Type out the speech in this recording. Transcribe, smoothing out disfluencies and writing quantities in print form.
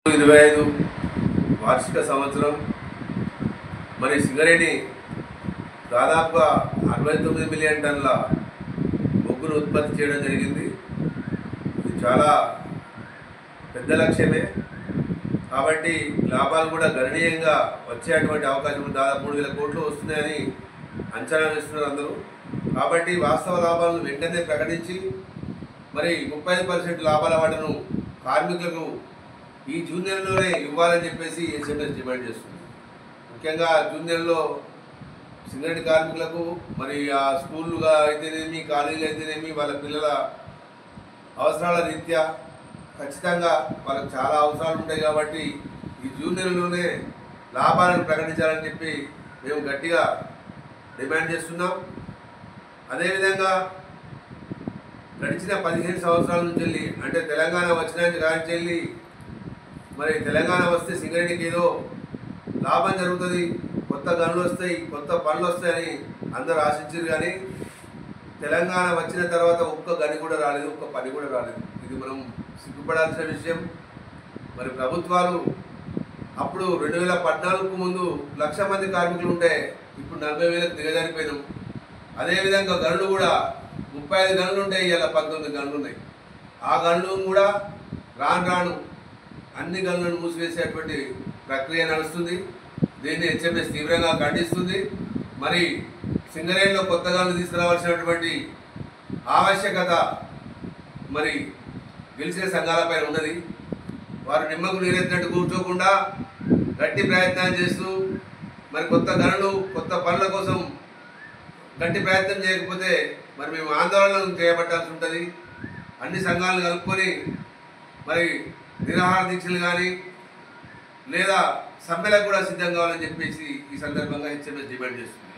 25 వార్షిక సంవత్సరం మరి సింగరేణి దాదాపుగా 69 మిలియన్ టన్నుల బొగ్గును ఉత్పత్తి చేయడం జరిగింది. ఇది చాలా పెద్ద లక్ష్యమే కాబట్టి లాభాలు కూడా గణనీయంగా వచ్చేటువంటి అవకాశం ఉంది. దాదాపు 3,000 కోట్లు వస్తున్నాయని అంచనా వేస్తున్నారు అందరూ. కాబట్టి వాస్తవ లాభాలను వెంటనే ప్రకటించి మరి 35% లాభాల వాటను కార్మికులకు ఈ జూన్ నెలలోనే ఇవ్వాలని చెప్పేసి ఎస్ఎంఎస్ డిమాండ్ చేస్తుంది. ముఖ్యంగా జూన్ నెలలో సింగరేణి కార్మికులకు మరి ఆ స్కూళ్ళుగా అయితేనేమి, కాలేజీలు అయితేనేమి, వాళ్ళ పిల్లల అవసరాల రీత్యా ఖచ్చితంగా వాళ్ళకి చాలా అవసరాలు ఉంటాయి. కాబట్టి ఈ జూన్ నెలలోనే లాభాలను ప్రకటించాలని చెప్పి మేము గట్టిగా డిమాండ్ చేస్తున్నాం. అదేవిధంగా గడిచిన 15 సంవత్సరాల నుంచి వెళ్ళి, అంటే తెలంగాణ వచ్చినాక కాంచి వెళ్ళి మరి తెలంగాణ వస్తే సింగరేణికి ఏదో లాభం జరుగుతుంది, కొత్త గనులు వస్తాయి, కొత్త పనులు వస్తాయని అందరూ ఆశించారు. కానీ తెలంగాణ వచ్చిన తర్వాత ఒక్క గని కూడా రాలేదు, ఒక్క పని కూడా రాలేదు. ఇది మనం సిగ్గుపడాల్సిన విషయం. మరి ప్రభుత్వాలు అప్పుడు 2014కు ముందు 1,00,000 మంది కార్మికులు ఉంటే ఇప్పుడు 40,000కు దిగజారిపోయినాం. అదేవిధంగా గనులు కూడా 35 గనులు ఉంటాయి, ఇలా 19 గనులు ఉన్నాయి. ఆ గనులు కూడా రాను అన్ని గనులను మూసివేసేటువంటి ప్రక్రియ నడుస్తుంది. దీన్ని హెచ్ఎంఎస్ తీవ్రంగా ఖండిస్తుంది. మరి సింగరేణిలో కొత్త గనులు తీసుకురావాల్సినటువంటి ఆవశ్యకత మరి గెలిచిన సంఘాలపై ఉన్నది. వారు నిమ్మకు నీరెత్తినట్టు కూర్చోకుండా గట్టి ప్రయత్నాలు చేస్తూ మరి కొత్త గనులు, కొత్త పనుల కోసం గట్టి ప్రయత్నం చేయకపోతే మరి మేము ఆందోళనలు చేపట్టాల్సి ఉంటుంది. అన్ని సంఘాలను కలుపుకొని మరి నిరాహార దీక్షలు కానీ లేదా సమ్మెలకు కూడా సిద్ధం కావాలని చెప్పేసి ఈ సందర్భంగా హెచ్ఎంఎస్ డిమాండ్ చేస్తుంది.